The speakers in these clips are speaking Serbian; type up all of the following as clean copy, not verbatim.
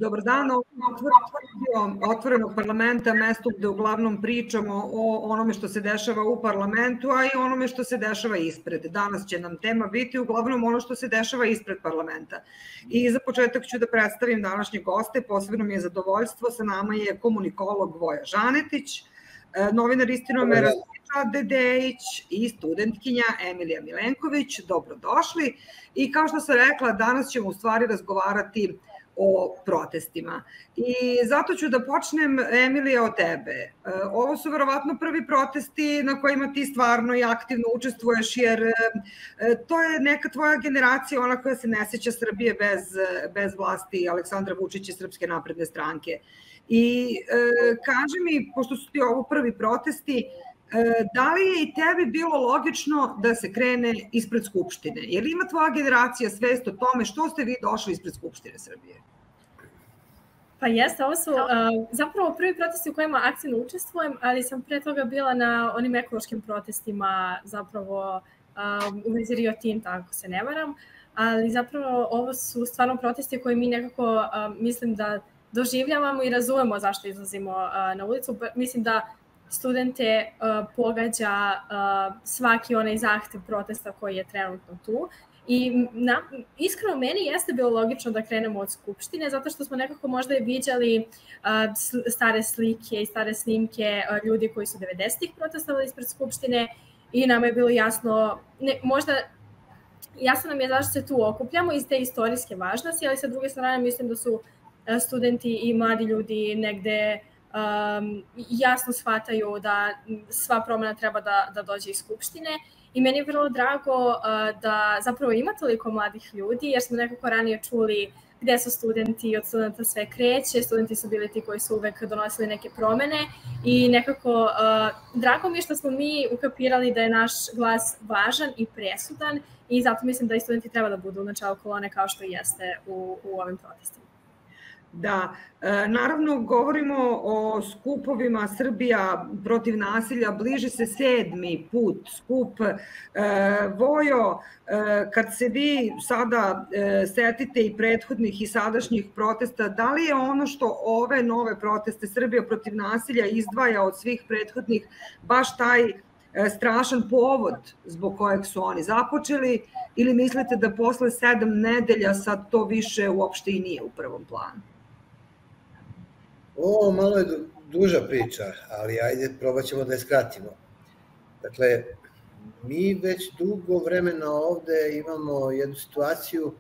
Dobar dan, ovo je Otvorenog parlamenta, mesto gde uglavnom pričamo o onome što se dešava u parlamentu, a i onome što se dešava ispred. Danas će nam tema biti uglavnom ono što se dešava ispred parlamenta. I za početak ću da predstavim današnje goste, posebno mi je zadovoljstvo, sa nama je komunikolog Voja Žanetić, novinar Istinomera Dedejić i studentkinja Emilija Milenković. Dobrodošli. I kao što sam rekla, danas ćemo u stvari razgovarati o protestima. I zato ću da počnem, Emilija, od tebe. Ovo su verovatno prvi protesti na kojima ti stvarno i aktivno učestvuješ, jer to je neka tvoja generacija, ona koja se ne seća Srbije bez vlasti Aleksandra Vučića i Srpske napredne stranke. I kaži mi, pošto su ti ovo prvi protesti, da li je i tebi bilo logično da se krene ispred Skupštine? Jer ima tvoja generacija svest o tome što ste vi došli ispred Skupštine Srbije? Pa jeste, ovo su zapravo prvi protesti u kojima aktivno učestvujem, ali sam pre toga bila na onim ekološkim protestima, zapravo u vezi Rio Tinta, ako se ne varam, ali zapravo ovo su stvarno protesti koje mi nekako mislim da doživljavamo i razumemo zašto izlazimo na ulicu. Mislim da studente pogađa svaki onaj zahtev protesta koji je trenutno tu. I iskreno meni jeste bilo logično da krenemo od Skupštine, zato što smo nekako možda i viđali stare slike i stare snimke ljudi koji su 90-ih protestovali ispred Skupštine i nama je bilo jasno, možda jasno nam je zašto se tu okupljamo iz te istorijske važnosti, ali sa druge strane mislim da su studenti i mladi ljudi negde jasno shvataju da sva promena treba da dođe iz Skupštine i meni je vrlo drago da zapravo ima toliko mladih ljudi, jer smo nekako ranije čuli gde su studenti, od studenta sve kreće, studenti su bili ti koji su uvek donosili neke promene i nekako drago mi je što smo mi ukapirali da je naš glas važan i presudan i zato mislim da i studenti treba da budu u načelu kolone kao što jeste u ovim protestima. Da, naravno govorimo o skupovima Srbija protiv nasilja, bliži se 7. put skup. Vojo, kad se vi sada setite i prethodnih i sadašnjih protesta, da li je ono što ove nove proteste Srbija protiv nasilja izdvaja od svih prethodnih baš taj strašan povod zbog kojeg su oni započeli, ili mislite da posle 7 nedelja sad to više uopšte i nije u prvom planu? Ovo malo je duža priča, ali ajde, probat ćemo da je skratimo. Dakle, mi već dugo vremena ovde imamo jednu situaciju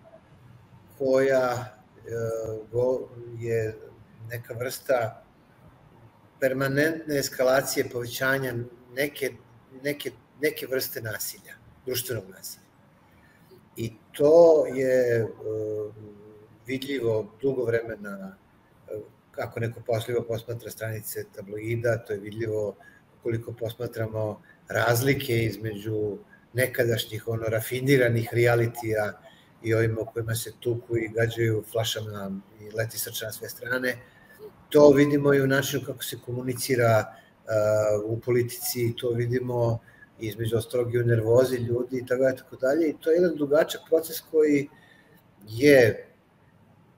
koja je neka vrsta permanentne eskalacije, povećanja neke vrste nasilja, društvenog nasilja. I to je vidljivo dugo vremena. Kako neko pažljivo posmatra stranice tabloida, to je vidljivo koliko posmatramo razlike između nekadašnjih rafiniranih realitija i ovima u kojima se tuku i gađaju flašama i leti srča na sve strane. To vidimo i u načinu kako se komunicira u politici, to vidimo između ostalog i u nervozi ljudi i tako dalje. I to je jedan dugačak proces koji je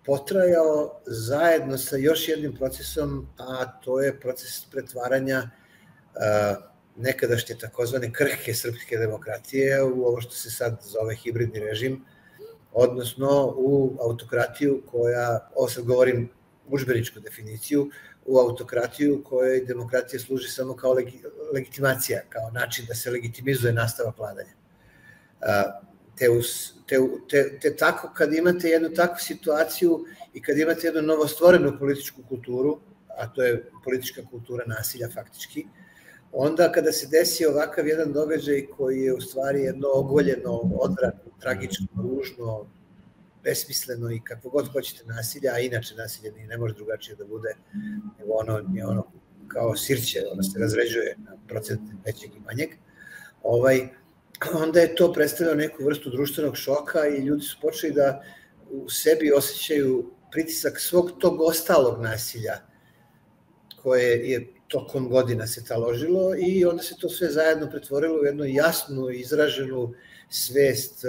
potrajao zajedno sa još jednim procesom, a to je proces pretvaranja nekadašnje takozvane krhke srpske demokratije u ovo što se sad zove hibridni režim, odnosno u autokratiju koja, ovo sad govorim udžbeničku definiciju, u autokratiju kojoj demokratija služi samo kao legitimacija, kao način da se legitimizuje nastavak vladanja. Te tako, kad imate jednu takvu situaciju i kad imate jednu novostvorenu političku kulturu, a to je politička kultura nasilja faktički, onda kada se desi ovakav jedan događaj koji je u stvari jedno ogoljeno, odvratno, tragično, ružno, besmisleno i kako god hoćete nasilja, a inače nasilje ne može drugačije da bude, nego ono kao sirće, ono se razređuje na procente većeg i manjeg, onda je to predstavljalo neku vrstu društvenog šoka i ljudi su počeli da u sebi osjećaju pritisak svog tog ostalog nasilja koje je tokom godina se taložilo i onda se to sve zajedno pretvorilo u jednu jasnu, izraženu svest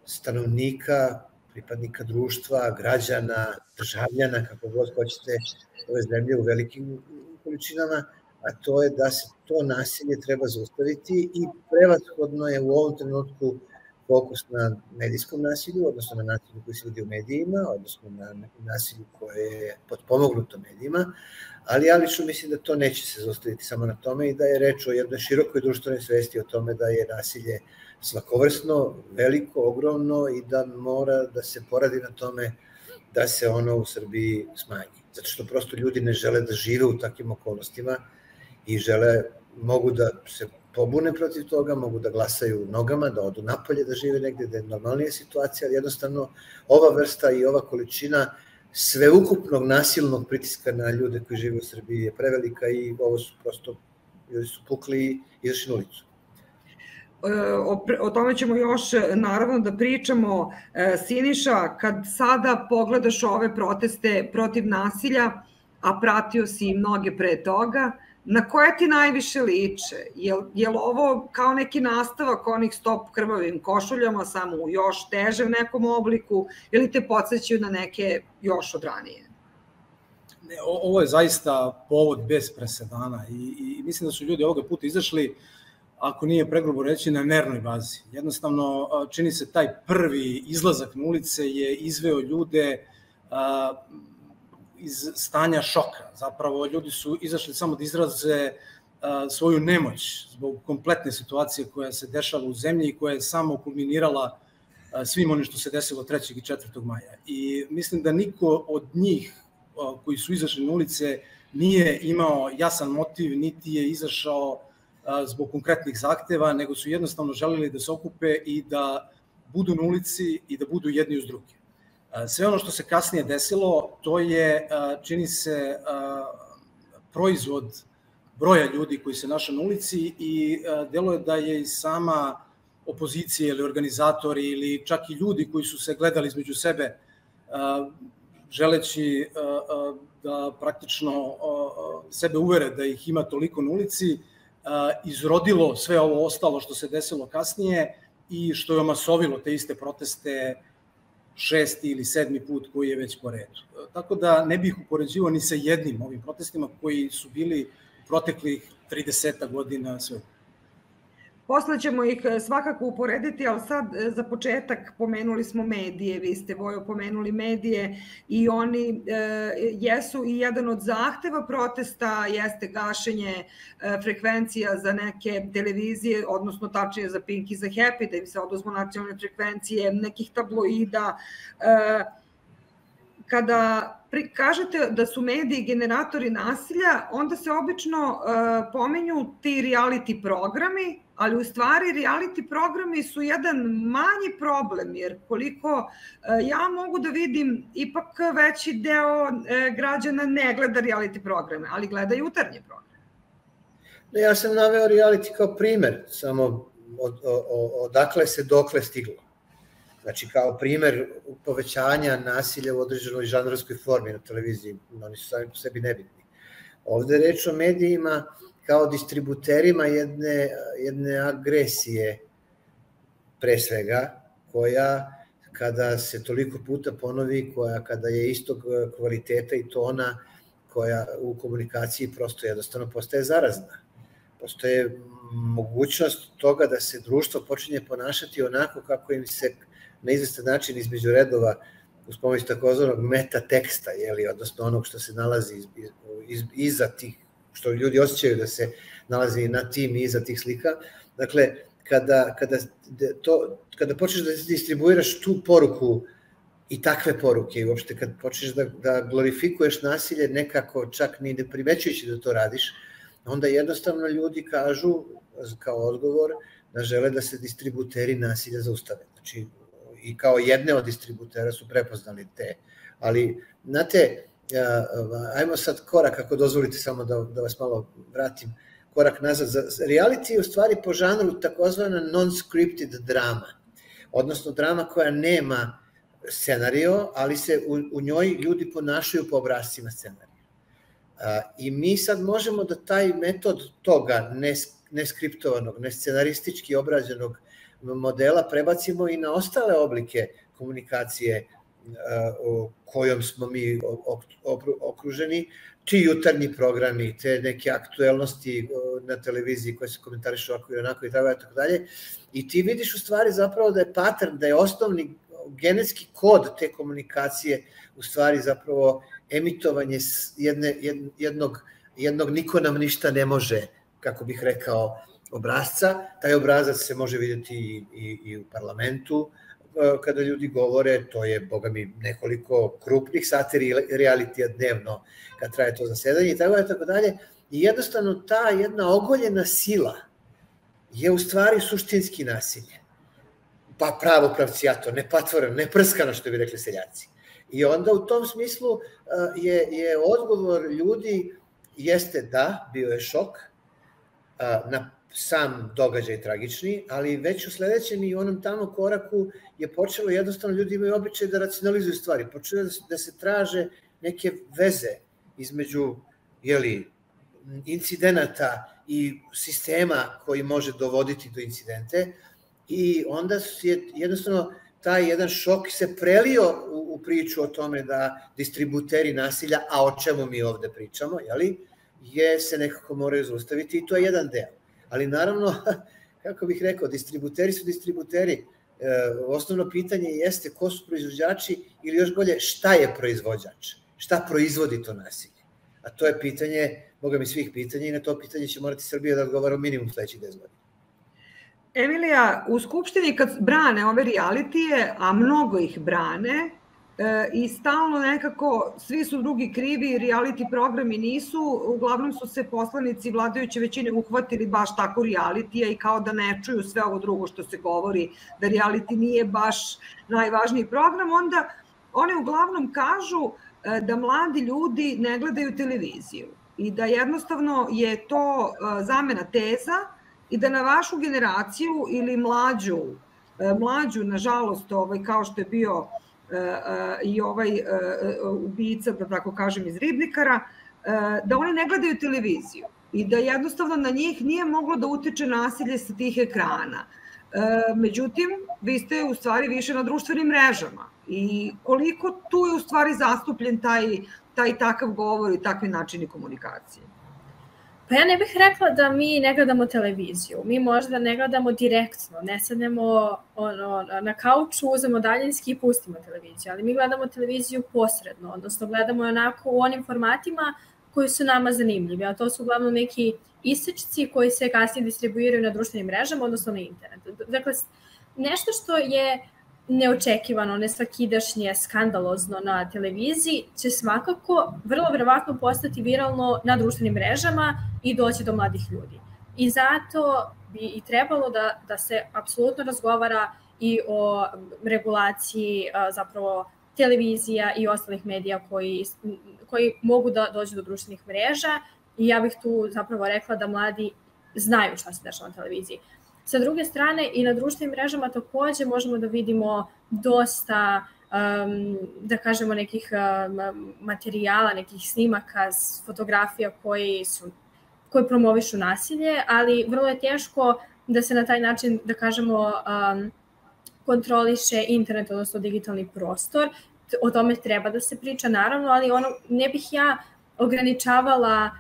stanovnika pripadnika društva, građana, državljana, kako god hoćete, ove zemlje u velikim količinama, a to je da se to nasilje treba zaustaviti i prevashodno je u ovom trenutku fokus na medijskom nasilju, odnosno na nasilju koji se vidi u medijima, odnosno na nasilju koje je potpomognuto medijima, ali ja lično mislim da to neće se zaustaviti samo na tome i da je reč o jednoj širokoj društvenoj svesti o tome da je nasilje svakovrsno, veliko, ogromno i da mora da se poradi na tome da se ono u Srbiji smanji. Zato što prosto ljudi ne žele da žive u takvim okolnostima i mogu da se pobune protiv toga, mogu da glasaju nogama, da odu napolje, da žive negde, da je normalnija situacija, ali jednostavno ova vrsta i ova količina sveukupnog nasilnog pritiska na ljude koji žive u Srbiji je prevelika i ovo su prosto, ljudi su pukli i izašli na ulicu. O tome ćemo još naravno da pričamo. Siniša, kad sada pogledaš ove proteste protiv nasilja, a pratio si i mnoge pre toga, na koje ti najviše liče? Je li ovo kao neki nastavak onih Stop krvavim košuljama, samo u još težem nekom obliku, ili te podsjećaju na neke još od ranije? Ovo je zaista povod bez presedana i mislim da su ljudi ovoga puta izašli, ako nije pregrubo reći, na nervnoj bazi. Jednostavno, čini se taj prvi izlazak na ulice je izveo ljude iz stanja šoka. Zapravo, ljudi su izašli samo da izraze svoju nemoć zbog kompletne situacije koja se dešava u zemlji i koja je samo kulminirala svim onim što se desilo 3. i 4. maja. I mislim da niko od njih koji su izašli na ulice nije imao jasan motiv, niti je izašao zbog konkretnih zahteva, nego su jednostavno želeli da se okupe i da budu na ulici i da budu jedni uz druge. Sve ono što se kasnije desilo, to je, čini se, proizvod broja ljudi koji se našao na ulici i deluje da je i sama opozicija ili organizatori ili čak i ljudi koji su se gledali između sebe, želeći da praktično sebe uvere da ih ima toliko na ulici, izrodilo sve ovo ostalo što se desilo kasnije i što je omasovilo te iste proteste 6. ili 7. put koji je već po redu. Tako da ne bih upoređivao ni sa jednim ovim protestima koji su bili u proteklih 30 godina sve. Posle ćemo ih svakako uporediti, ali sad za početak pomenuli smo medije, vi ste, Vojo, pomenuli medije i oni jesu i jedan od zahteva protesta jeste gašenje frekvencija za neke televizije, odnosno tačnije za Pink i za Happy, da im se oduzmu nacionalne frekvencije, nekih tabloida. Kada kažete da su mediji generatori nasilja, onda se obično pominju ti reality programi, ali u stvari reality programi su jedan manji problem, jer koliko ja mogu da vidim, ipak veći deo građana ne gleda reality programe, ali gleda jutarnje programe. Ja sam naveo reality kao primer, samo odakle se dokle stiglo. Znači, kao primer povećanja nasilja u određenoj žanrovskoj formi na televiziji, oni su sami po sebi nebitni. Ovde je reč o medijima kao distributerima jedne agresije, pre svega, koja kada se toliko puta ponovi, koja kada je istog kvaliteta i tona, koja u komunikaciji prosto jednostavno postaje zarazna. Postoje mogućnost toga da se društvo počinje ponašati onako kako im se na izvestan način između redova uz pomoć takozvanog metateksta, odnosno onog što se nalazi iza tih, što ljudi osjećaju da se nalazi na tim i iza tih slika. Dakle, kada počneš da distribuiraš tu poruku i takve poruke, i uopšte kad počneš da glorifikuješ nasilje nekako čak ni ne primećujući da to radiš, onda jednostavno ljudi kažu kao odgovor da žele da se distributeri nasilja zaustave. Znači, i kao jedne od distributera su prepoznali te. Ali, znate, ajmo sad korak, ako dozvolite samo da vas malo vratim, korak nazad. Reality je u stvari po žanru takozvana non-scripted drama, odnosno drama koja nema scenario, ali se u njoj ljudi ponašaju po obrascima scenarija. I mi sad možemo da taj metod toga neskriptovanog, nescenaristički obrađenog modela prebacimo i na ostale oblike komunikacije kojom smo mi okruženi, ti jutarnji programi, te neke aktuelnosti na televiziji koje se komentarišu ovako i onako i tako dalje. I ti vidiš u stvari zapravo da je pattern, da je osnovni genetski kod te komunikacije u stvari zapravo emitovanje jednog niko nam ništa ne može, kako bih rekao, obrazca. Taj obrazac se može vidjeti i u parlamentu, kada ljudi govore, to je, boga mi, nekoliko krupnih sati realitija dnevno kad traje to zasedanje i tako dalje. I jednostavno ta jedna ogoljena sila je u stvari suštinski nasilje. Pa pravo pravcijato, nepatvoreno, neprskano, što bi rekli seljaci. I onda u tom smislu je odgovor ljudi jeste da, bio je šok na sam događaj tragični, ali već u sledećem i onom tamo koraku je počelo, jednostavno ljudi imaju običaj da racionalizuju stvari, počelo da se traže neke veze između incidenata i sistema koji može dovoditi do incidente i onda je jednostavno taj jedan šok se prelio u priču o tome da distributeri nasilja, a o čemu mi ovde pričamo, se nekako moraju zaustaviti i to je jedan deo. Ali naravno, kako bih rekao, distributeri su distributeri. Osnovno pitanje jeste ko su proizvođači ili još bolje šta je proizvođač, šta proizvodi to nasilje. A to je pitanje, boga mi svih pitanja i na to pitanje će morati Srbija da odgovara minimum sledećih 10 godina. Emilija, u Skupštini kad brane ove realitije, a mnogo ih brane, i stalno nekako svi su drugi krivi, reality programi nisu, uglavnom su se poslanici vladajuće većine uhvatili baš tako realitija i kao da ne čuju sve ovo drugo što se govori, da reality nije baš najvažniji program, onda one uglavnom kažu da mladi ljudi ne gledaju televiziju i da jednostavno je to zamena teza i da na vašu generaciju ili mlađu, nažalost, kao što je bio i ovaj ubica, da tako kažem, iz Ribnikara, da oni ne gledaju televiziju i da jednostavno na njih nije moglo da utiče nasilje sa tih ekrana. Međutim, vi ste u stvari više na društvenim mrežama i koliko tu je u stvari zastupljen taj takav govor i takvi načini komunikacije? Pa ja ne bih rekla da mi ne gledamo televiziju. Mi možda ne gledamo direktno, ne sednemo na kauču, uzmemo daljinski i pustimo televiziju, ali mi gledamo televiziju posredno, odnosno gledamo onako u onim formatima koji su nama zanimljivi, a to su uglavnom neki isečci koji se kasnije distribuiraju na društvenim mrežama, odnosno na internetu. Dakle, nešto što je neočekivano, nesvakidašnje, skandalozno na televiziji će svakako vrlo verovatno postati viralno na društvenim mrežama i doći do mladih ljudi. I zato bi i trebalo da se apsolutno razgovara i o regulaciji zapravo televizija i ostalih medija koji mogu da dođu do društvenih mreža i ja bih tu zapravo rekla da mladi znaju šta se dešava na televiziji. Sa druge strane, i na društvenim mrežama takođe možemo da vidimo dosta, da kažemo, nekih materijala, nekih snimaka, fotografija koji promovišu nasilje, ali vrlo je teško da se na taj način, da kažemo, kontroliše internet, odnosno digitalni prostor. O tome treba da se priča, naravno, ali ne bih ja ograničavala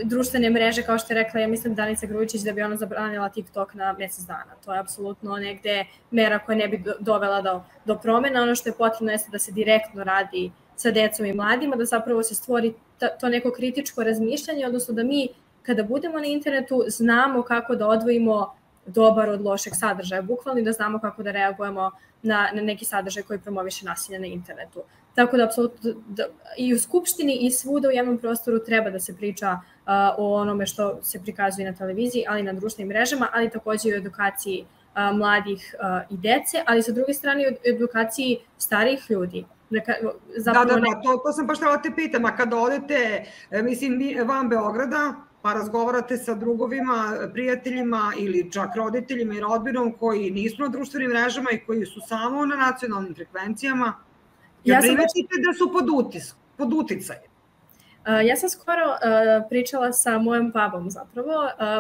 društvene mreže, kao što je rekla, ja mislim, Danica Grujičić, da bi ona zabranila TikTok na mesec dana. To je apsolutno negde mera koja ne bi dovela do promena. Ono što je potrebno jeste da se direktno radi sa decom i mladima, da zapravo se stvori to neko kritičko razmišljanje, odnosno da mi, kada budemo na internetu, znamo kako da odvojimo dobar od lošeg sadržaja, bukvalno, da znamo kako da reagujemo na neki sadržaj koji promoviše nasilje na internetu. Tako da, apsolutno, i u Skupštini i svuda u javnom prostoru treba da se priča o onome što se prikazuje na televiziji, ali i na društvenim mrežama, ali takođe i o edukaciji mladih i dece, ali sa druge strane i o edukaciji starijih ljudi. Da, to sam baš trebala te pitam, a kada odete, mislim, van Beograda, pa razgovarate sa drugovima, prijateljima ili čak roditeljima i rodbinom koji nisu na društvenim mrežama i koji su samo na nacionalnim frekvencijama, jer primetite da su pod uticajem. Ja sam skoro pričala sa mojom babom zapravo,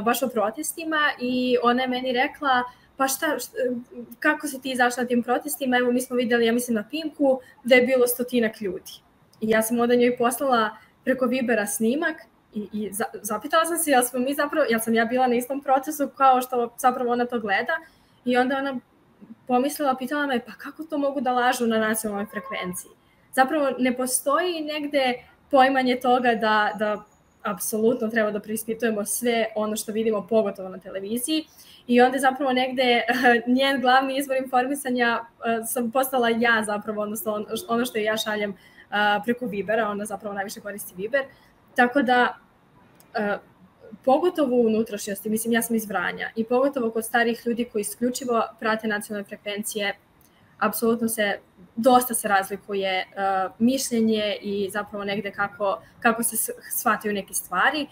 baš o protestima i ona je meni rekla pa kako si ti izašla na tim protestima, evo mi smo videli, ja mislim na Pinku, da je bilo 100 ljudi. I ja sam onda njoj poslala preko Vibera snimak i zapitala sam se, jel sam ja bila na istom procesu kao što zapravo ona to gleda i onda ona pomislila, pitala me pa kako to mogu da lažu na nacionalnoj frekvenciji. Zapravo ne postoji negde poimanje toga da apsolutno treba da preispitujemo sve ono što vidimo pogotovo na televiziji i onda zapravo negde njen glavni izvor informisanja sam postala ja zapravo, odnosno ono što ja šaljem preko Vibera, ona zapravo najviše koristi Viber, tako da pogotovo u unutrašnjosti, mislim ja sam iz Vranja i pogotovo kod starih ljudi koji isključivo prate nacionalne frekvencije, apsolutno dosta se razlikuje mišljenje i zapravo negde kako se shvataju neke stvari.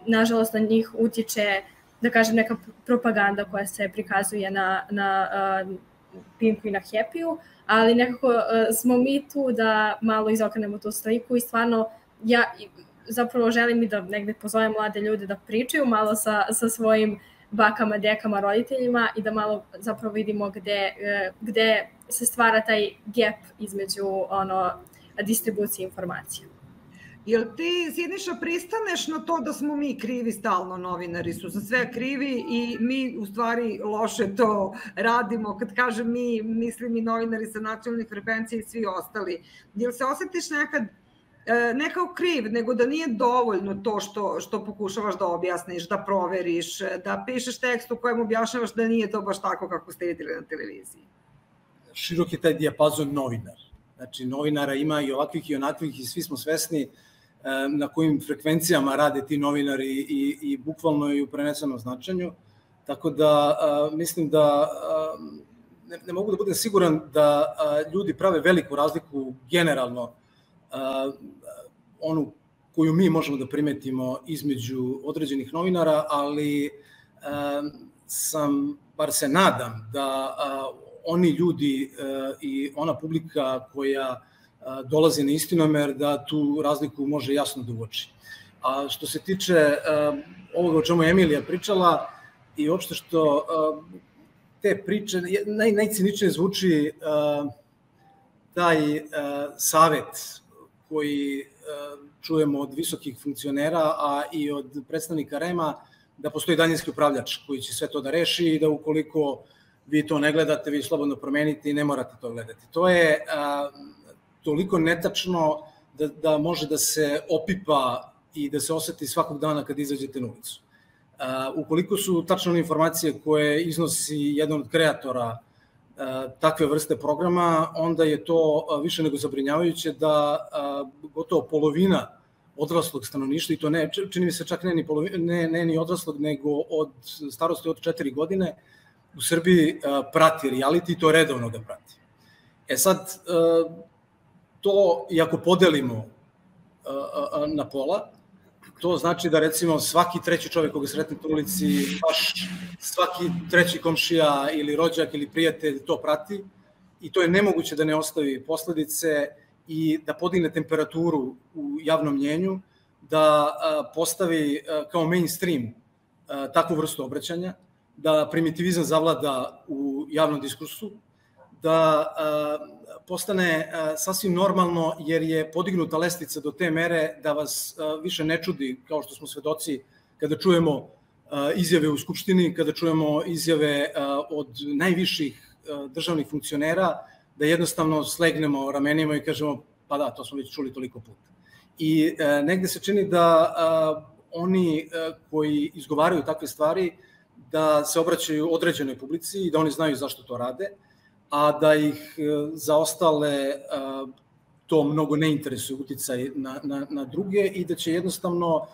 Nažalost, na njih utiče, da kažem, neka propaganda koja se prikazuje na Pinku i na Happy-u, ali nekako smo mi tu da malo izokrenemo tu sliku i stvarno ja zapravo želim i da negde pozovem mlade ljude da pričaju malo sa svojim bakama, dekama, roditeljima i da malo zapravo vidimo gde se stvara taj gap između distribucije informacija. Jel ti, Siniša, pristaneš na to da smo mi krivi stalno, novinari su za sve krivi i mi u stvari loše to radimo? Kad kažem mi, mislim i novinari sa nacionalnih frekvencija i svi ostali. Jel se osjetiš nekad ne kao kriv, nego da nije dovoljno to što pokušavaš da objasniš, da proveriš, da pišeš tekst u kojem objašnjavaš da nije to baš tako kako ste videli na televiziji? Širok je taj dijapazon novinar. Znači, novinara ima i ovakvih i onakvih i svi smo svesni na kojim frekvencijama rade ti novinari i bukvalno i u prenesenom značenju. Tako da mislim da ne mogu da budem siguran da ljudi prave veliku razliku generalno onu koju mi možemo da primetimo između određenih novinara, ali bar se nadam da oni ljudi i ona publika koja dolazi na Istinomer, da tu razliku može jasno da uoči. A što se tiče ovoga o čemu je Emilija pričala i uopšte što te priče, najciničnije zvuči taj savet koji čujemo od visokih funkcionera, a i od predstavnika REM-a, da postoji daljinski upravljač koji će sve to da reši i da ukoliko vi to ne gledate, vi slobodno promenite i ne morate to gledati. To je toliko netačno da može da se opipa i da se oseti svakog dana kad izađete na ulicu. Ukoliko su tačne informacije koje iznosi jedan od kreatora takve vrste programa, onda je to više nego zabrinjavajuće da gotovo polovina odraslog stanovništva, i to ne, čini mi se čak ne ni odraslog, nego od starosti od 4 godine, u Srbiji prati reality i to redovno ga prati. Sad, to i ako podelimo na pola, to znači da recimo svaki treći čovjek koga sretnete u ulici, baš svaki treći komšija ili rođak ili prijatelj to prati i to je nemoguće da ne ostavi posledice i da podigne temperaturu u javnom mnjenju, da postavi kao mainstream takvu vrstu obraćanja, da primitivizam zavlada u javnom diskursu, da postane sasvim normalno jer je podignuta lestvica do te mere da vas više ne čudi, kao što smo svedoci kada čujemo izjave u Skupštini, kada čujemo izjave od najviših državnih funkcionera, da jednostavno slegnemo ramenima i kažemo pa da, to smo već čuli toliko puta. I negde se čini da oni koji izgovaraju takve stvari da se obraćaju određenoj publici i da oni znaju zašto to rade, a da ih za ostale to mnogo ne interesuje uticaj na druge i da će jednostavno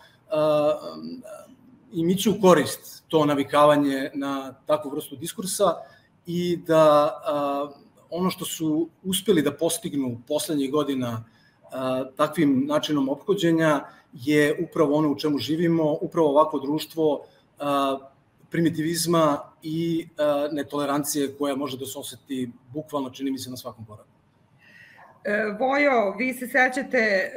im ići u korist to navikavanje na takvu vrstu diskursa i da ono što su uspeli da postignu poslednjih godina takvim načinom ophođenja je upravo ono u čemu živimo, upravo ovako društvo primitivizma i netolerancije koja može da se oseti bukvalno, čini mi se, na svakom koraku. Vojo, vi se sećate,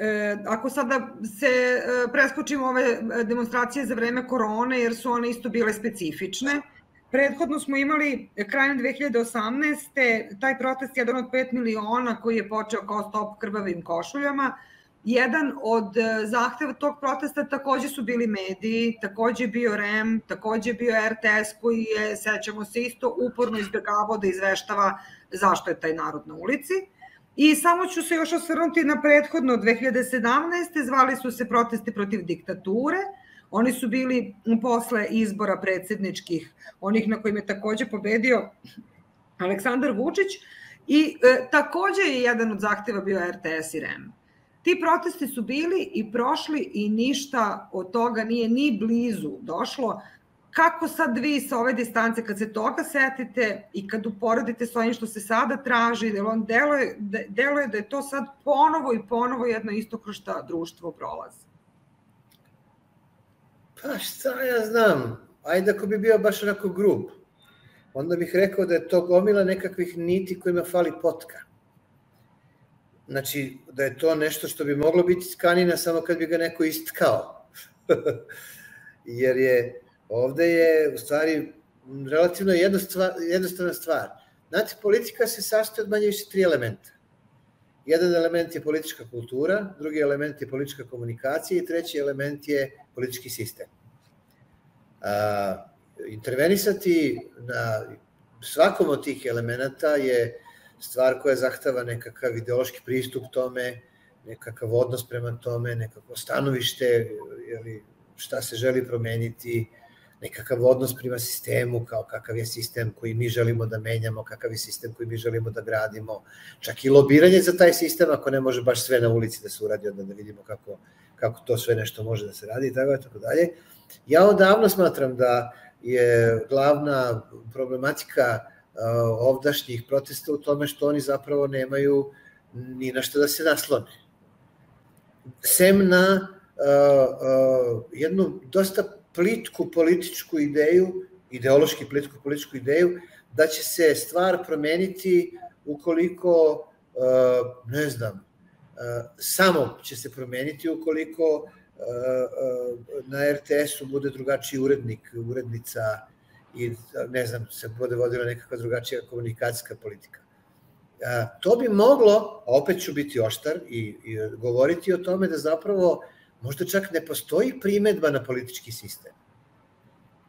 ako sada se preskočimo ove demonstracije za vreme korone, jer su one isto bile specifične, prethodno smo imali krajem 2018. taj protest, jedan od 5 miliona koji je počeo kao stop krvavim košuljama. Jedan od zahteva tog protesta takođe su bili mediji, takođe je bio REM, takođe je bio RTS koji je, sećamo se isto, uporno izbjegavao da izveštava zašto je taj narod na ulici. I samo ću se još osvrnuti na prethodno 2017. Zvali su se protesti protiv diktature. Oni su bili posle izbora predsjedničkih, onih na kojim je takođe pobedio Aleksandar Vučić. I takođe je jedan od zahteva bio RTS i REM. Ti protesti su bili i prošli i ništa od toga nije ni blizu došlo. Kako sad vi sa ove distance, kad se toga setite i kad uporedite s ovim što se sada traži, deluje da je to sad ponovo i ponovo jedno isto kroz šta društvo prolazi? Pa šta ja znam, ajde ako bi bio baš onako grub, onda bih rekao da je to gomila nekakvih niti kojima fali potka. Znači, da je to nešto što bi moglo biti tkanina samo kad bi ga neko istkao. Jer ovde je u stvari relativno jednostavna stvar. Znate, politika se sastoji od manje više 3 elementa. Jedan element je politička kultura, drugi element je politička komunikacija i treći element je politički sistem. Intervenisati na svakom od tih elemenata je stvar koja zahteva nekakav ideološki pristup tome, nekakav odnos prema tome, nekako stanovište, šta se želi promeniti, nekakav odnos prema sistemu, kao kakav je sistem koji mi želimo da menjamo, kakav je sistem koji mi želimo da gradimo, čak i lobiranje za taj sistem, ako ne može baš sve na ulici da se uradi, onda da vidimo kako to sve nešto može da se radi i tako dalje. Ja odavno smatram da je glavna problematika ovdašnjih protesta u tome što oni zapravo nemaju ni na što da se naslone. Sem na jednu dosta plitku političku ideju, ideološki plitku političku ideju, da će se stvar promeniti ukoliko, ne znam, samo će se promeniti ukoliko na RTS-u bude drugačiji urednik, urednica i ne znam, se bude vodila nekakva drugačija komunikacijska politika. To bi moglo, a opet ću biti oštar i govoriti o tome da zapravo možda čak ne postoji primedba na politički sistem.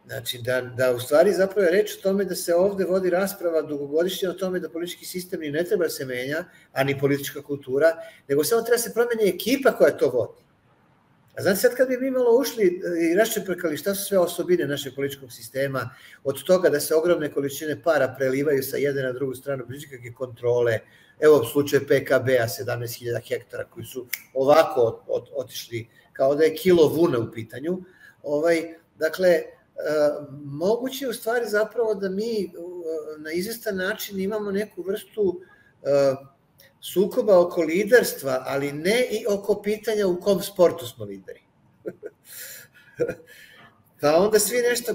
Znači, da u stvari zapravo je reč o tome da se ovde vodi rasprava dugogodišnja o tome da politički sistem ni ne treba da se menja, a ni politička kultura, nego samo treba se promeni ekipa koja to vodi. A znate, sad kad bi mi malo ušli i raščeprekali šta su sve osobine našeg političkog sistema, od toga da se ogromne količine para prelivaju sa jedne na drugu stranu, bez ikakve kontrole, evo slučaj PKB-a, 17.000 hektara koji su ovako otišli, kao da je kilo vuna u pitanju. Dakle, moguće je u stvari zapravo da mi na izvestan način imamo neku vrstu sukoba oko liderstva, ali ne i oko pitanja u kom sportu smo lideri. Pa onda svi nešto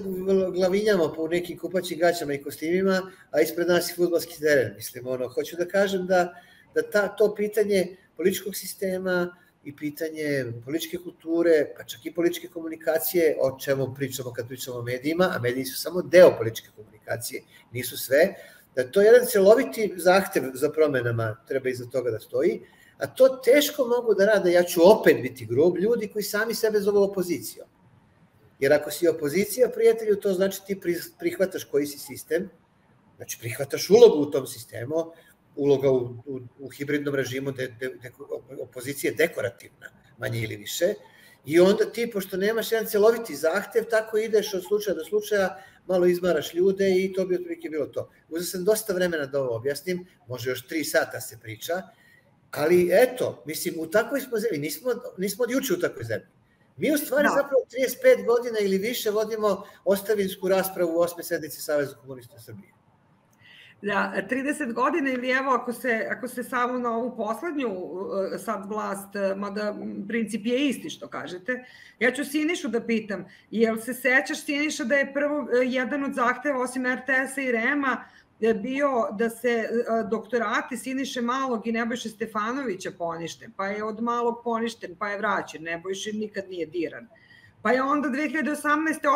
glavinjamo po nekim kupaćim gaćama i kostimima, a ispred nas je fudbalski teren. Mislim, hoću da kažem da to pitanje političkog sistema i pitanje političke kulture, pa čak i političke komunikacije, o čemu pričamo kad pričamo o medijima, a mediji su samo deo političke komunikacije, nisu sve, da to je jedan celoviti zahtev za promenama, treba iza toga da stoji, a to teško mogu da rade, ja ću opet biti grub, ljudi koji sami sebe zovu opozicijom. Jer ako si opozicija, prijatelju, to znači ti prihvataš koji si sistem, znači prihvataš ulogu u tom sistemu, uloga u hibridnom režimu opozicija je dekorativna, manje ili više, i onda ti, pošto nemaš jedan celoviti zahtev, tako ideš od slučaja do slučaja, malo izmaraš ljude i to bi otprilike bilo to. Uzeo sam dosta vremena da ovo objasnim, može još 3 sata se priča, ali eto, mislim, u takvoj smo zemlji, nismo od juče u takvoj zemlji. Mi u stvari zapravo 35 godina ili više vodimo ostavinsku raspravu u 8. sednici Saveza komunista Srbije. Da, 30 godina ili evo ako se samo na ovu poslednju sad vlast, mada princip je isti što kažete, ja ću Sinišu da pitam, jel se sećaš Siniša da je prvo jedan od zahteva osim RTS-a i REM-a bio da se doktorati Siniše Malog i Nebojše Stefanovića ponište, pa je od Malog poništen, pa je vraćen, Nebojše nikad nije diran. Pa je onda 2018.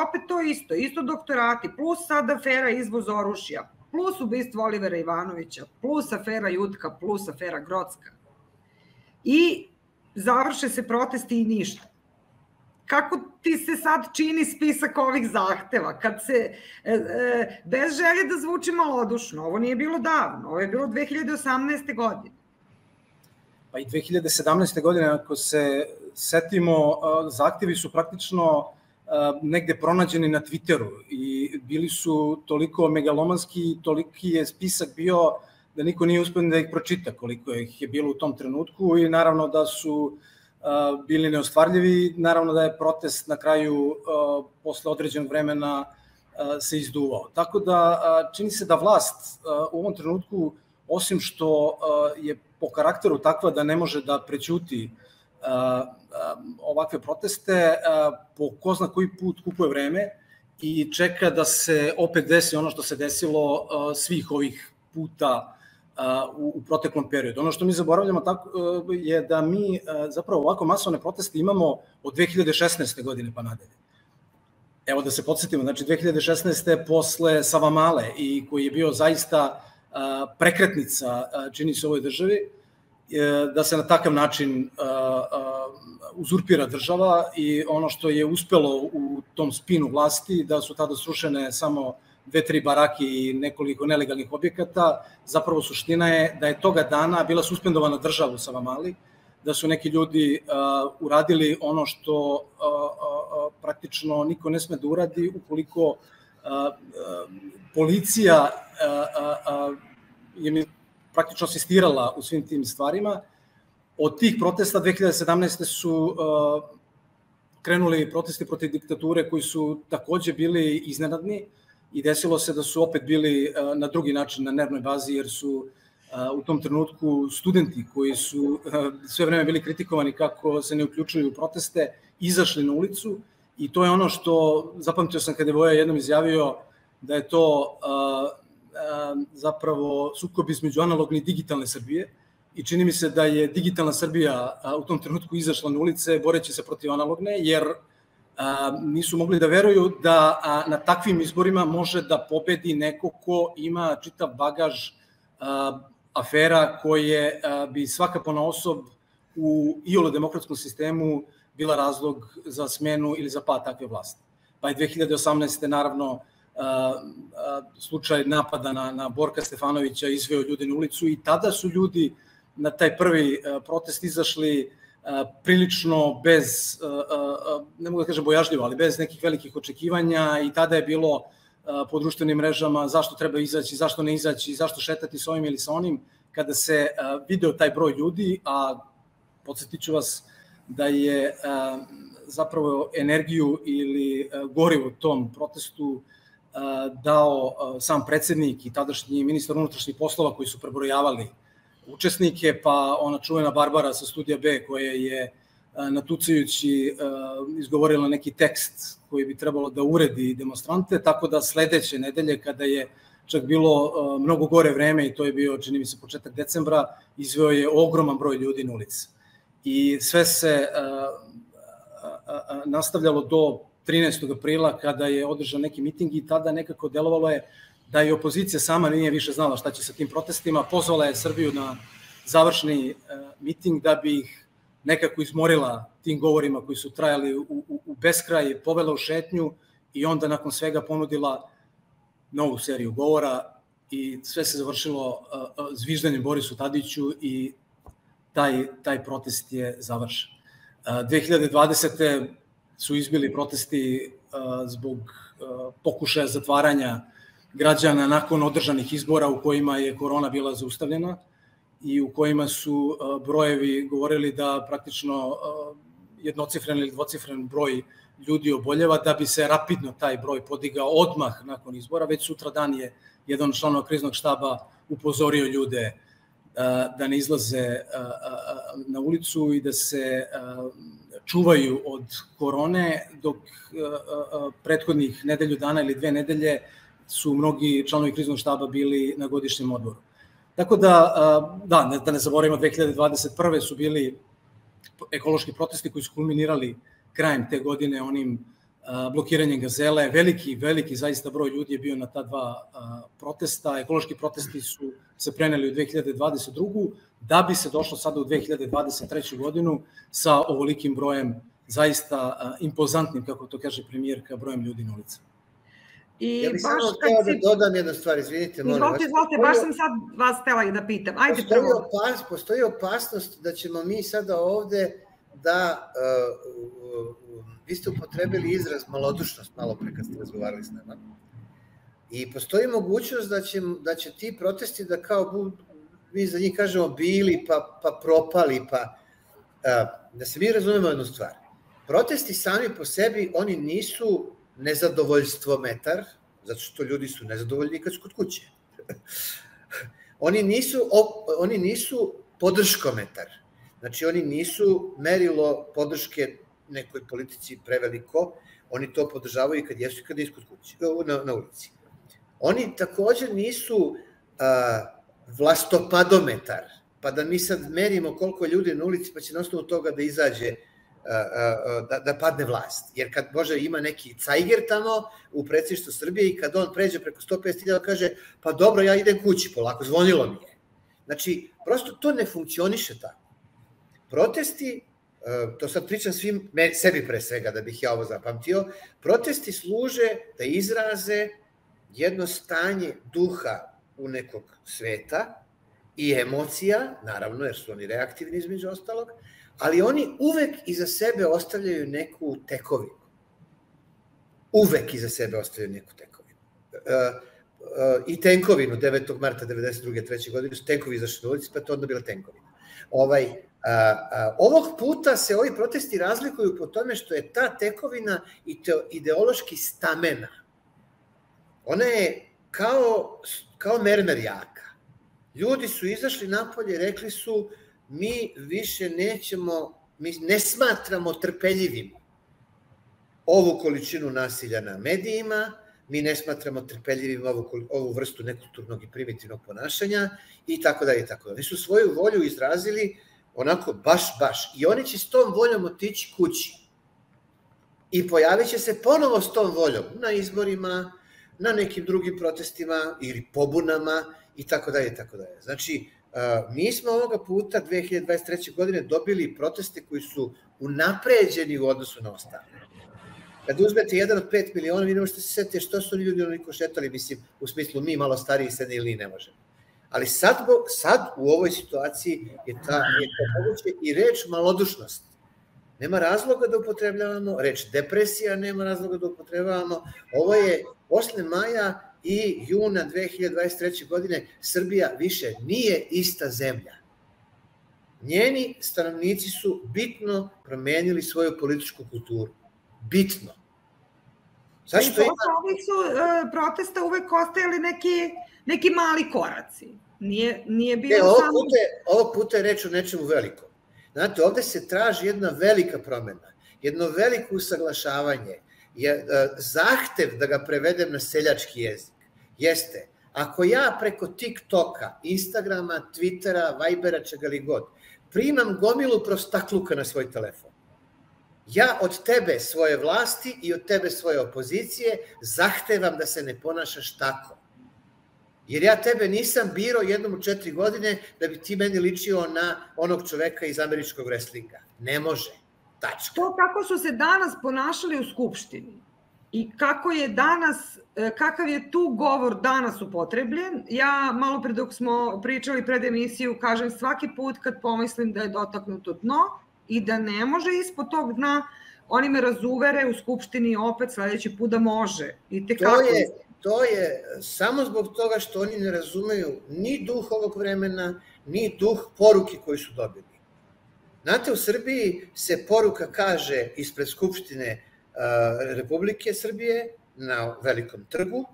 opet to isto doktorati, plus sad afera izvoz oružja, plus ubistvo Olivera Ivanovića, plus afera Jutka, plus afera Grocka. I završe se protesti i ništa. Kako ti se sad čini spisak ovih zahteva? Kad se, bez želje da zvuči malodušno, ovo nije bilo davno, ovo je bilo 2018. godine. Pa i 2017. godine, ako se setimo, zahtevi su praktično negde pronađeni na Twitteru i bili su toliko megalomanski, toliki je spisak bio da niko nije uspio da ih pročita koliko ih je bilo u tom trenutku i naravno da su bili neostvarljivi, naravno da je protest na kraju posle određenog vremena se izduvao. Tako da čini se da vlast u ovom trenutku, osim što je po karakteru takva da ne može da prećuti ovakve proteste, po ko zna koji put kupuje vreme i čeka da se opet desi ono što se desilo svih ovih puta u proteklom periodu. Ono što mi zaboravljamo je da mi zapravo ovako masovne proteste imamo od 2016. godine pa nadalje. Evo da se podsjetimo, znači 2016. posle Savamale i koji je bio zaista prekretnica, čini se, ovoj državi, da se na takav način uzurpira država i ono što je uspelo u tom spinu vlasti, da su tada srušene samo 2-3 barake i nekoliko nelegalnih objekata, zapravo suština je da je toga dana bila suspendovana država u Savamali, da su neki ljudi uradili ono što praktično niko ne sme da uradi ukoliko policija je praktično asistirala u svim tim stvarima. Od tih protesta 2017. su krenuli protesti protiv diktature koji su takođe bili iznenadni i desilo se da su opet bili na drugi način na nervnoj bazi jer su u tom trenutku studenti koji su sve vreme bili kritikovani kako se ne uključuju u proteste, izašli na ulicu i to je ono što zapamtio sam kada je Voja jednom izjavio da je to zapravo sukob između analogne i digitalne Srbije i čini mi se da je digitalna Srbija u tom trenutku izašla na ulice boreći se protiv analogne jer nisu mogli da veruju da na takvim izborima može da pobedi neko ko ima čitav bagaž afera koje bi svaka ponaosob u iole demokratskom sistemu bila razlog za smenu ili za pad takve vlasti. Pa je 2018. naravno slučaj napada na Borka Stefanovića izveo ljude na ulicu i tada su ljudi na taj prvi protest izašli prilično bez, ne mogu da kažem bojažljivo, ali bez nekih velikih očekivanja i tada je bilo po društvenim mrežama zašto treba izaći, zašto ne izaći, zašto šetati s ovim ili sa onim. Kada se video taj broj ljudi, a podsjetit ću vas da je zapravo energiju ili gorivo tom protestu dao sam predsednik i tadašnji ministar unutrašnjih poslova koji su prebrojavali učesnike, pa ona čuvena Barbara sa Studija B koja je natucajući izgovorila neki tekst koji bi trebalo da uredi demonstrante, tako da sledeće nedelje kada je čak bilo mnogo gore vreme i to je bio, čini mi se, početak decembra, izveo je ogroman broj ljudi na ulici. I sve se nastavljalo do 13. aprila kada je održan neki miting i tada nekako delovalo je da i opozicija sama nije više znala šta će sa tim protestima. Pozvala je Srbiju na završni miting da bi ih nekako izmorila tim govorima koji su trajali u beskraj, povela u šetnju i onda nakon svega ponudila novu seriju govora i sve se završilo zviždanjem Borisu Tadiću i taj protest je završen. 2020. su izbili protesti zbog pokušaja zatvaranja građana nakon održanih izbora u kojima je korona bila zaustavljena i u kojima su brojevi govorili da praktično jednocifren ili dvocifren broj ljudi oboljeva, da bi se rapidno taj broj podigao odmah nakon izbora. Već sutra dan je jedan članova kriznog štaba upozorio ljude da ne izlaze na ulicu i da se čuvaju od korone, dok prethodnih nedelju dana ili 2 nedelje su mnogi članovi kriznog štaba bili na godišnjem odmoru. Tako da ne zaboravimo, 2021. su bili ekološki protesti koji su kulminirali krajem te godine onim blokiranjem Gazele. Veliki zaista broj ljudi je bio na ta dva protesta. Ekološki protesti su se preneli u 2022. da bi se došlo sada u 2023. godinu sa ovolikim brojem, zaista impozantnim, kako to kaže premijerka, brojem ljudi na ulici. Ja bih samo hteo da dodam jednu stvar, izvinite, molim vas. Izvolite, baš sam sad vas htela i da pitam. Postoji opasnost da ćemo mi sada ovde da, vi ste upotrebili izraz malodušnost malo pre kad ste razgovarali s nama, i postoji mogućnost da će ti protesti da kao, mi za njih kažemo bili, pa propali, pa da se mi razumemo jednu stvar. Protesti sami po sebi, oni nisu nezadovoljstvometar, zato što ljudi su nezadovoljni kad su kod kuće. Oni nisu podrškometar. Znači, oni nisu merilo podrške nekoj politici preveliko, oni to podržavaju i kad jesu i kad jesu kod kuće, na ulici. Oni takođe nisu vlastopadometar, pa da mi sad merimo koliko ljudi na ulici, pa će na osnovu toga da izađe, da padne vlast. Jer kad Bože ima neki cajger tamo u predsjedništvu Srbije i kad on pređe preko 150.000 kaže, pa dobro, ja idem kući polako, zvonilo mi je. Znači, prosto to ne funkcioniše tako. Protesti, to sad pričam svim, sebi pre svega da bih ja ovo zapamtio, protesti služe da izraze jedno stanje duha u nekog sveta i emocija, naravno, jer su oni reaktivni između ostalog, ali oni uvek iza sebe ostavljaju neku tekovinu. Uvek iza sebe ostavljaju neku tekovinu. I tenkovinu, 9. marta 1992. 3. godine su tenkovi izašli na ulici, pa to onda bila tenkovina. Ovog puta se ovi protesti razlikuju po tome što je ta tekovina ideološki stamena. Ona je kao mermer jaka. Ljudi su izašli napolje i rekli su mi više mi ne smatramo trpeljivim ovu količinu nasilja na medijima, mi ne smatramo trpeljivim ovu vrstu nekulturnog i primitivnog ponašanja i tako dalje i tako dalje. Oni su svoju volju izrazili onako baš. I oni će s tom voljom otići kući. I pojavit će se ponovo s tom voljom na izborima, na nekim drugim protestima ili pobunama i tako dalje i tako dalje. Znači, mi smo ovoga puta 2023. godine dobili proteste koji su unapređeni u odnosu na ostale. Kad uzmete 1 od 5 miliona, vi ne možete se setiti što su ljudi onoliko šetali, mislim, u smislu mi malo stariji se ili ne možemo. Ali sad u ovoj situaciji je to moguće i reč malodušnost. Nema razloga da upotrebljavamo, reč depresija nema razloga da upotrebljavamo. Ovo je posle maja i juna 2023. godine Srbija više nije ista zemlja. Njeni stanovnici su bitno promenili svoju političku kulturu. Bitno. Zašto ima? Ovih su protesta uvek ostajali neki mali koraci. Nije bilo samo... Ovog puta je reč o nečemu velikom. Znate, ovde se traži jedna velika promena, jedno veliko usaglašavanje, zahtev da ga prevedem na seljački jezik, jeste, ako ja preko TikToka, Instagrama, Twittera, Vibera, čega li god, primam gomilu prostakluka na svoj telefon, ja od tebe svoje vlasti i od tebe svoje opozicije zahtevam da se ne ponašaš tako. Jer ja tebe nisam birao jednom u 4 godine da bi ti meni ličio na onog čoveka iz američkog wrestlinga. Ne može. Tačka. To kako su se danas ponašali u Skupštini i kakav je tu govor danas upotrebljen, ja malo pre dok smo pričali pred emisiju kažem svaki put kad pomislim da je dotaknuto dno i da ne može ispod tog dna, oni me razuvere u Skupštini opet sledeći put da može. To je samo zbog toga što oni ne razumeju ni duh ovog vremena, ni duh poruke koju su dobili. Znate, u Srbiji se poruka kaže ispred Skupštine Republike Srbije na Velikom trgu,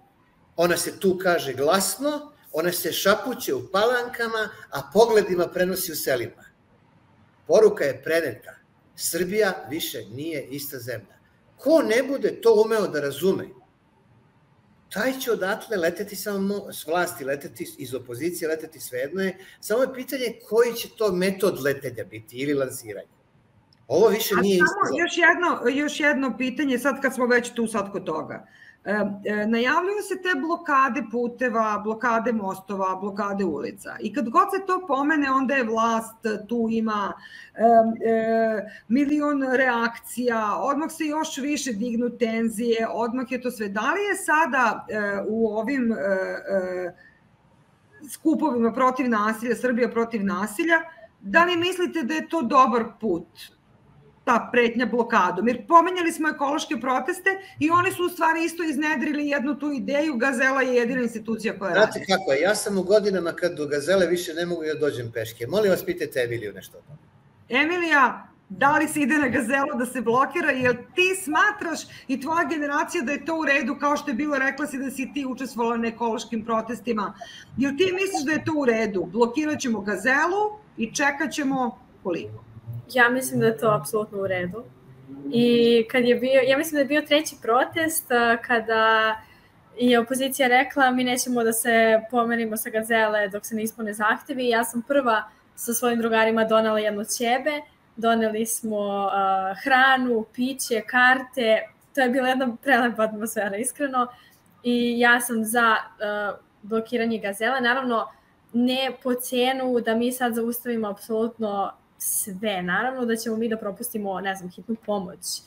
ona se tu kaže glasno, ona se šapuće u Palankama, a pogledima prenosi u selima. Poruka je preneta. Srbija više nije ista zemlja. Ko ne bude to umeo da razume, taj će odatle leteti samo s vlasti, leteti iz opozicije, leteti svejedno je. Samo je pitanje koji će to metod letenja biti ili lansiranja. Ovo više nije isto. Još jedno pitanje, sad kad smo već tu sad kod toga. Najavljuju se te blokade puteva, blokade mostova, blokade ulica. I kad god se to pomene, onda je vlast, tu ima milion reakcija, odmah se još više dignu tenzije, odmah je to sve. Da li je sada u ovim skupovima protiv nasilja, Srbija protiv nasilja, da li mislite da je to dobar put? Ta pretnja blokadom, jer pomenjali smo ekološke proteste i oni su u stvari isto iznedrili jednu tu ideju, Gazela je jedina institucija koja radi. Znate kako je, ja sam u godinama kad do Gazele više ne mogu da dođem peške. Molim vas, pitajte Emiliju nešto o tome. Emilija, da li se ide na Gazelu da se blokira, jer ti smatraš i tvoja generacija da je to u redu, kao što je bilo, rekla si da si ti učestvovala na ekološkim protestima, jer ti misliš da je to u redu, blokirat ćemo Gazelu i čekat ćemo koliko? Ja mislim da je to apsolutno u redu. I kad je bio, ja mislim da je bio treći protest kada je opozicija rekla mi nećemo da se pomerimo sa Gazele dok se ne ispune zahtevi. Ja sam prva sa svojim drugarima donela jedno ćebe, doneli smo hranu, piće, karte. To je bila jedna prelepa atmosfera, iskreno. I ja sam za blokiranje Gazele. Naravno, ne po cenu da mi sad zaustavimo apsolutno sve. Naravno da ćemo mi da propustimo, ne znam, hitnu pomoć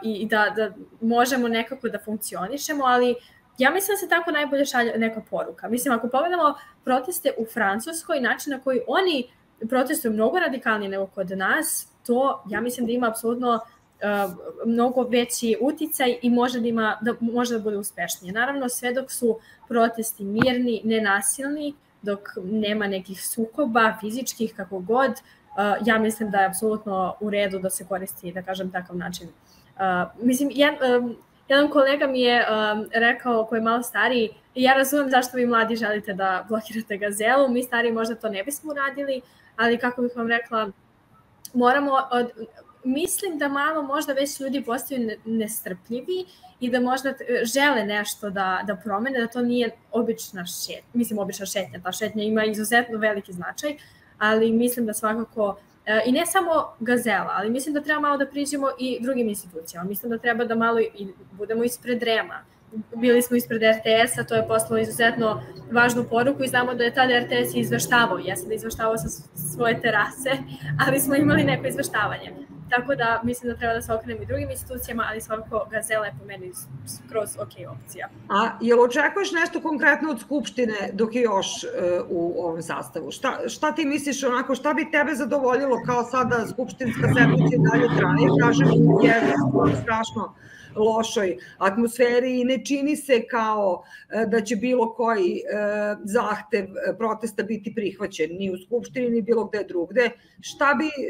i da možemo nekako da funkcionišemo, ali ja mislim da se tako najbolje šalje neka poruka. Mislim, ako pogledamo proteste u Francuskoj, način na koji oni protestuju mnogo radikalnije nego kod nas, to ja mislim da ima apsolutno mnogo veći uticaj i može da bude uspešnije. Naravno, sve dok su protesti mirni, nenasilni, dok nema nekih sukoba, fizičkih, kako god, ja mislim da je apsolutno u redu da se koristi, da kažem, takav način. Mislim, jedan kolega mi je rekao, koji je malo stariji, ja razumem zašto vi mladi želite da blokirate Gazelu, mi stariji možda to ne bismo uradili, ali kako bih vam rekla, mislim da malo možda već ljudi postaju nestrpljivi i da možda žele nešto da promene, da to nije obična šetnja. Mislim, obična šetnja, ta šetnja ima izuzetno veliki značaj, ali mislim da svakako, i ne samo Gazela, ali mislim da treba malo da priđemo i drugim institucijama. Mislim da treba da malo i budemo ispred REM-a. Bili smo ispred RTS-a, to je poslalo izuzetno važnu poruku i znamo da je tada RTS izveštavao. Ja sam da izveštavao sa svoje terase, ali smo imali neko izveštavanje. Tako da mislim da treba da se okrenemo i drugim institucijama, ali svakako Gazela je po meni skroz ok opcija. A jel očekuješ nešto konkretno od Skupštine dok je još u ovom sastavu? Šta ti misliš onako, šta bi tebe zadovoljilo kao sada skupštinska sednica dalje traje? Kažem, je strašno lošoj atmosferi i ne čini se kao da će bilo koji zahtev protesta biti prihvaćen ni u Skupštini ni bilo gde drugde.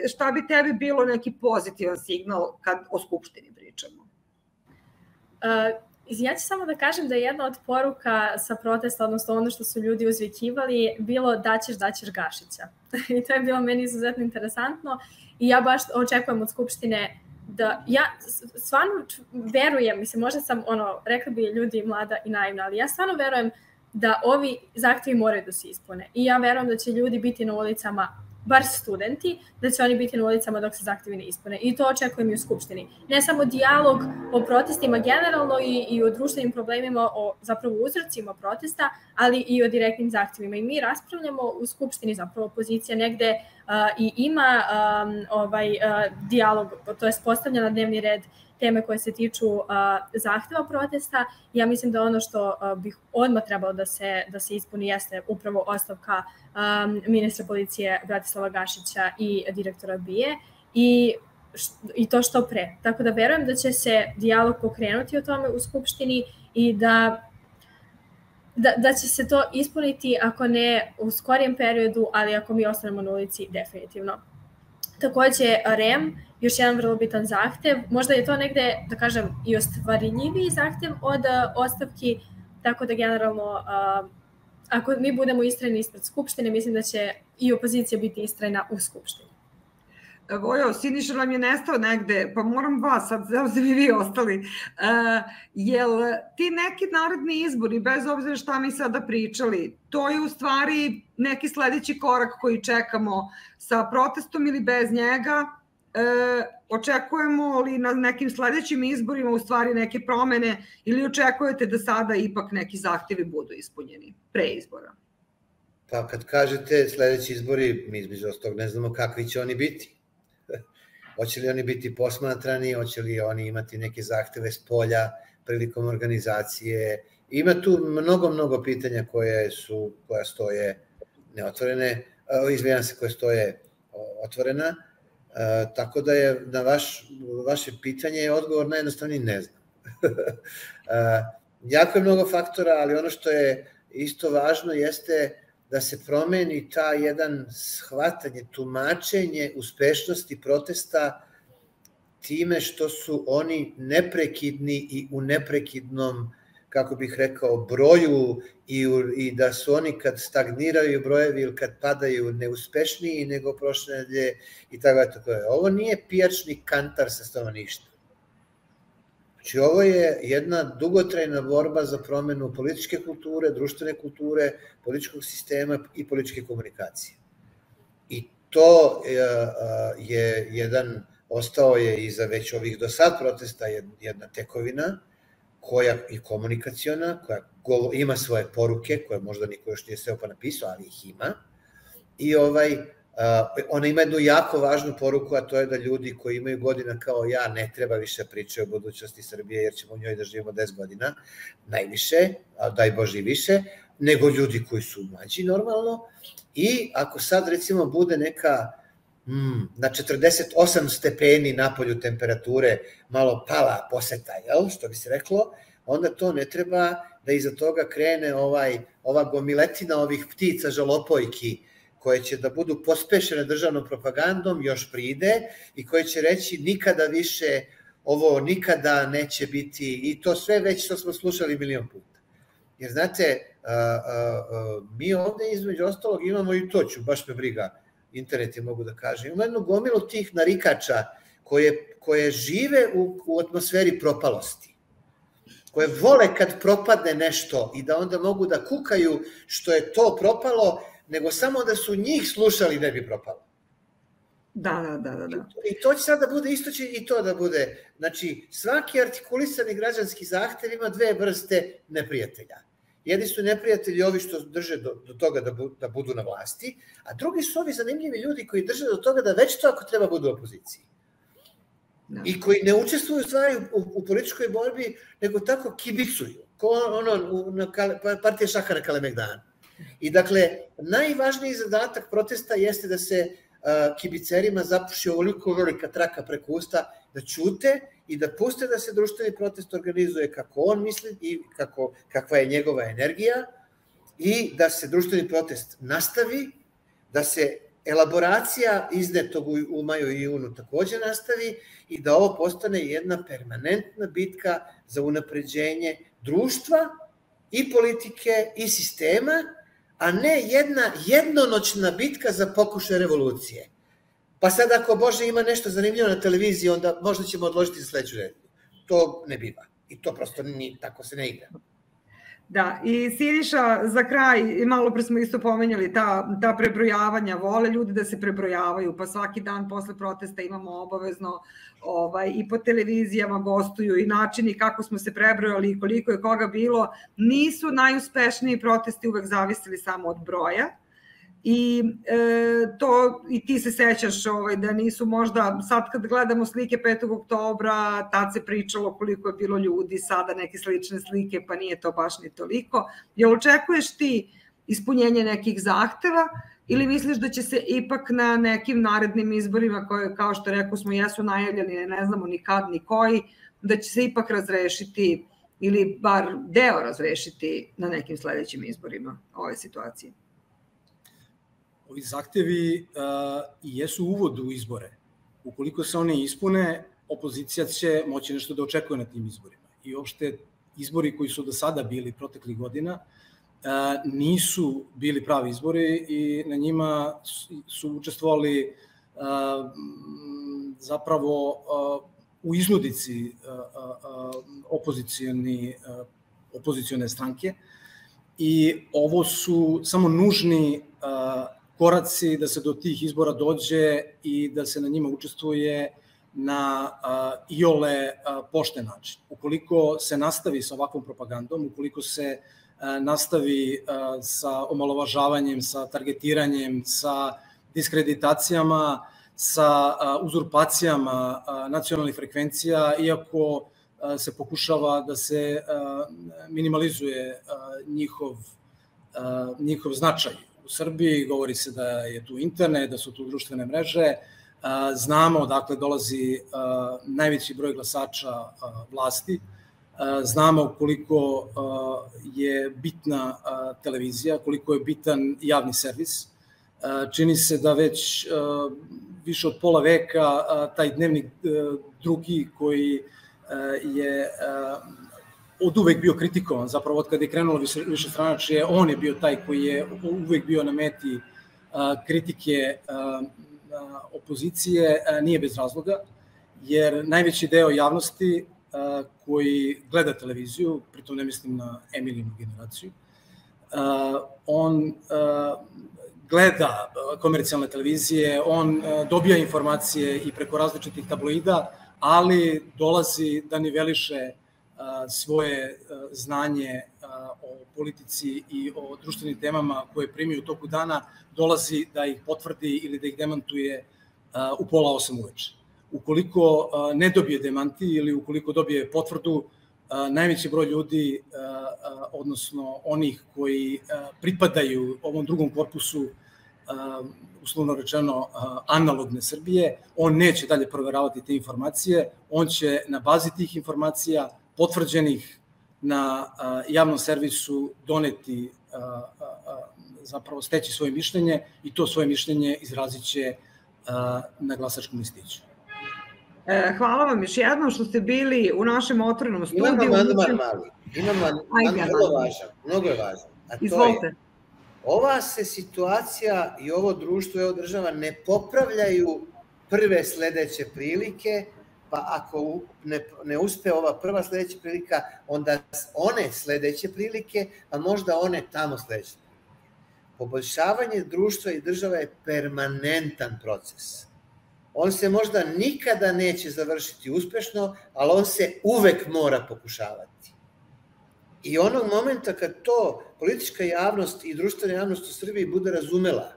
Šta bi tebi bilo neki pozitivan signal kad o Skupštini pričamo? Ja ću samo da kažem da je jedna od poruka sa protesta, odnosno ono što su ljudi uzvikivali, bilo daćeš Gašića. I to je bilo meni izuzetno interesantno i ja baš očekujem od Skupštine da ja stvarno verujem, mislim, možda sam, rekla bi ljudi mlada i naivna, ali ja stvarno verujem da ovi zahtevi moraju da se ispune. I ja verujem da će ljudi biti na ulicama, bar studenti, da će oni biti na ulicama dok se zahtevi ne ispune. I to očekujem i u Skupštini. Ne samo dijalog o protestima generalno i o društvenim problemima, o zapravo uzrocima protesta, ali i o direktnim zahtevima. I mi raspravljamo u Skupštini, zapravo opozicija negde i ima dijalog, to je postavlja na dnevni red teme koje se tiču zahteva protesta. Ja mislim da ono što bih odmah trebalo da se ispuni jeste upravo ostavka ministra policije Bratislava Gašića i direktora BIA i to što pre. Tako da verujem da će se dijalog pokrenuti o tome u Skupštini i da će se to ispuniti, ako ne u skorijem periodu, ali ako mi ostanemo na ulici, definitivno. Takođe, REM, još jedan vrlo bitan zahtev, možda je to negde, da kažem, i ostvarljiviji zahtev od ostavki, tako da generalno, ako mi budemo istrajni ispred Skupštine, mislim da će i opozicija biti istrajna u Skupštini. Vojo, Siniša nam je nestao negde, pa moram vas, sad da bi vi ostali. Jel ti neki naredni izbori, bez obzira šta mi sada pričali, to je u stvari neki sledeći korak koji čekamo sa protestom ili bez njega? Očekujemo li na nekim sledećim izborima u stvari neke promene ili očekujete da sada ipak neki zahtevi budu ispunjeni pre izbora? Pa kad kažete sledeći izbori, mi između ostalog ne znamo kakvi će oni biti. Hoće li oni biti posmatrani, hoće li oni imati neke zahteve s polja prilikom organizacije. Ima tu mnogo pitanja koja stoje neotvorene, izvinjam se, koje stoje otvorena, tako da je na vaše pitanje odgovor najjednostavniji ne znam. Jako je mnogo faktora, ali ono što je isto važno jeste da se promeni ta jedan shvatanje, tumačenje uspešnosti protesta time što su oni neprekidni i u neprekidnom, kako bih rekao, broju i da su oni kad stagniraju brojevi ili kad padaju neuspešniji nego prošle nedelje i tako je. Ovo nije pijačni kantar sa stanovništva. Znači, ovo je jedna dugotrajna borba za promenu političke kulture, društvene kulture, političkog sistema i političke komunikacije. I to je ostao je iza već ovih do sad protesta jedna tekovina koja je komunikaciona, koja ima svoje poruke, koje možda niko još nije sve pa napisao, ali ih ima. I ona ima jednu jako važnu poruku, a to je da ljudi koji imaju godina kao ja ne treba više pričati o budućnosti Srbije, jer ćemo u njoj da živimo 10 godina, najviše, a daj Bože i više, nego ljudi koji su mlađi normalno. I ako sad recimo bude neka na 48 stepeni napolju temperature malo pala poseta, što bi se reklo, onda to ne treba da iza toga krene ova gomiletina ovih ptica žalopojki, koje će da budu pospešene državnom propagandom, još pride, i koje će reći nikada više, ovo nikada neće biti, i to sve već što smo slušali milion puta. Jer znate, mi ovde između ostalog imamo i to ću, baš me briga, internet je mogu da kažem, imamo jednu gomilu tih narikača koje žive u atmosferi propalosti, koje vole kad propadne nešto i da onda mogu da kukaju što je to propalo, nego samo da su njih slušali ne bi propalo. Da. I to će sad da bude, isto će i to da bude. Znači, svaki artikulisani građanski zahtev ima dve vrste neprijatelja. Jedni su neprijatelji ovi što drže do toga da budu na vlasti, a drugi su ovi zanimljivi ljudi koji drže do toga da već to ako treba budu u opoziciji. I koji ne učestvuju stvari u političkoj borbi, nego tako kibicuju. Ko partija šaha na Kalemegdanu. I dakle, najvažniji zadatak protesta jeste da se kibicerima zapuši ovoliko velika traka preko usta, da ćute i da puste da se društveni protest organizuje kako on misli i kakva je njegova energija i da se društveni protest nastavi, da se elaboracija iznetog u maju i junu takođe nastavi i da ovo postane jedna permanentna bitka za unapređenje društva i politike i sistema, a ne jedna jednonoćna bitka za pokušaj revolucije. Pa sad ako Bože ima nešto zanimljivo na televiziji, onda možda ćemo odložiti za sledeću nedelju. To ne biva. I to prosto tako se ne igra. Da, i Siniša, za kraj, malo pre smo isto pomenjali ta prebrojavanja, vole ljudi da se prebrojavaju, pa svaki dan posle protesta imamo obavezno i po televizijama gostuju i načini kako smo se prebrojali i koliko je koga bilo. Nisu najuspešniji protesti uvek zavisili samo od broja. I ti se sećaš da nisu možda, sad kad gledamo slike 5. oktobra, tad se pričalo koliko je bilo ljudi, sada neke slične slike, pa nije to baš ni toliko. Jel očekuješ ti ispunjenje nekih zahteva ili misliš da će se ipak na nekim narednim izborima, koje kao što rekao smo jesu najavljeni, ne znamo ni kad ni koji, da će se ipak razrešiti ili bar deo razrešiti na nekim sledećim izborima ove situacije? Ovi zahtevi i jesu uvod u izbore. Ukoliko se one ispune, opozicija će moći nešto da očekuje na tim izborima. I uopšte izbori koji su do sada bili proteklih godina nisu bili pravi izbori i na njima su učestvovali zapravo u iznudici opozicione stranke i ovo su samo nužni koraci da se do tih izbora dođe i da se na njima učestvuje na iole pošten način. Ukoliko se nastavi sa ovakvom propagandom, ukoliko se nastavi sa omalovažavanjem, sa targetiranjem, sa diskreditacijama, sa uzurpacijama nacionalnih frekvencija, iako se pokušava da se minimalizuje njihov značaj. U Srbiji govori se da je tu internet, da su tu društvene mreže, znamo odakle dolazi najveći broj glasača vlasti, znamo koliko je bitna televizija, koliko je bitan javni servis. Čini se da već više od pola veka taj dnevnik drugi koji je od uvek bio kritikovan, zapravo od kada je krenulo višestranačje, on je bio taj koji je uvek bio na meti kritike opozicije, nije bez razloga, jer najveći deo javnosti koji gleda televiziju, pritom ne mislim na Emilinu generaciju, on gleda komercijalne televizije, on dobija informacije i preko različitih tabloida, ali dolazi da niveliše svoje znanje o politici i o društvenim temama koje primi u toku dana, dolazi da ih potvrdi ili da ih demantuje u 7:30 uveče. Ukoliko ne dobije demanti ili ukoliko dobije potvrdu, najveći broj ljudi, odnosno onih koji pripadaju ovom drugom korpusu, uslovno rečeno, analogne Srbije, on neće dalje proveravati te informacije, on će na bazi tih informacija potvrđenih na javnom servisu doneti, zapravo steći svoje mišljenje i to svoje mišljenje izrazit će na glasačkom listiću. Hvala vam još jednom što ste bili u našem otvorenom studiju. Imam amandman mali. Mnogo je važan. Izvolite. Ova se situacija i ovo društvo i ova država ne popravljaju prve sledeće prilike, pa ako ne uspe ova prva sledeća prilika, onda one sledeće prilike, a možda one tamo sledeće prilike. Poboljšavanje društva i država je permanentan proces. On se možda nikada neće završiti uspešno, ali on se uvek mora pokušavati. I onog momenta kad to politička javnost i društvena javnost u Srbiji bude razumela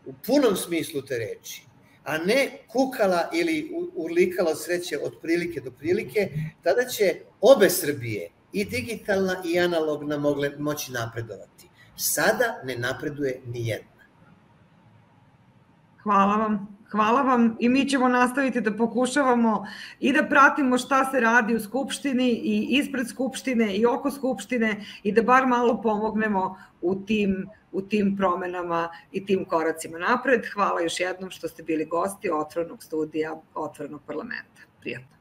u punom smislu te reči, a ne kukala ili urlikala od sreće od prilike do prilike, tada će obe Srbije, i digitalna i analogna, moći napredovati. Sada ne napreduje ni jedna. Hvala vam. Hvala vam i mi ćemo nastaviti da pokušavamo i da pratimo šta se radi u Skupštini i ispred Skupštine i oko Skupštine i da bar malo pomognemo u tim promenama i tim koracima napred. Hvala još jednom što ste bili gosti Otvorenog studija, Otvorenog parlamenta. Prijatno.